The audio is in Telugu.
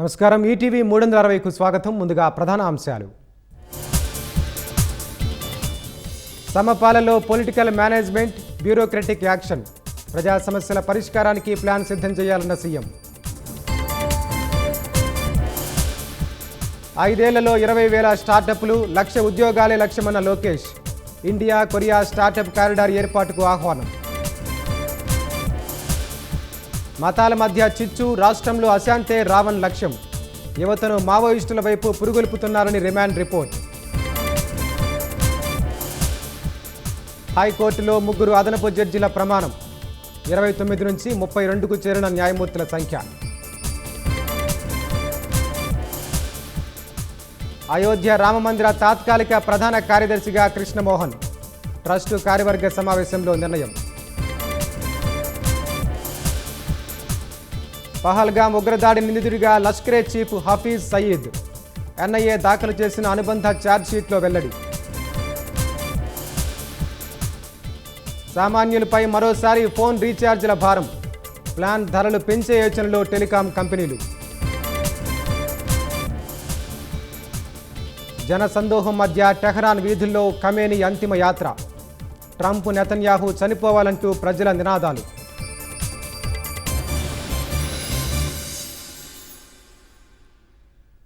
నమస్కారం ఈటీవీ 360కు స్వాగతం. ముందుగా ప్రధాన అంశాలు. సమపాలలో పొలిటికల్ మేనేజ్మెంట్, బ్యూరోక్రటిక్ యాక్షన్. ప్రజా సమస్యల పరిష్కారానికి ప్లాన్ సిద్ధం చేయాలన్న సీఎం. 5 ఏళ్లలో 20,000 స్టార్టప్లు, 1,00,000 ఉద్యోగాలే లక్ష్యమన్న Lokesh. India Korea startup corridor ఏర్పాటుకు ఆహ్వానం. మతాల మధ్య చిచ్చు, రాష్ట్రంలో అశాంతే రావణ్ లక్ష్యం. యువతను మావోయిస్టుల వైపు పురుగొల్పుతున్నారని రిమాండ్ రిపోర్ట్. హైకోర్టులో 3 అదనపు జడ్జిల ప్రమాణం. 29 నుంచి 32కు చేరిన న్యాయమూర్తుల సంఖ్య. అయోధ్య రామమందిర తాత్కాలిక ప్రధాన కార్యదర్శిగా కృష్ణమోహన్. ట్రస్టు కార్యవర్గ సమావేశంలో నిర్ణయం. పహల్గామ్ ఉగ్రదాడి నిందితుడిగా లష్కరే చీఫ్ హఫీజ్ సయీద్. ఎన్ఐఏ దాఖలు చేసిన అనుబంధ ఛార్జ్షీట్లో వెల్లడి. సామాన్యులపై మరోసారి ఫోన్ రీఛార్జీల భారం. ప్లాన్ ధరలు పెంచే యోచనలో టెలికాం కంపెనీలు. జనసందోహం మధ్య టెహరాన్ వీధుల్లో ఖమేనీ అంతిమ యాత్ర. ట్రంప్, నెతన్యాహు చనిపోవాలంటూ ప్రజల నినాదాలు.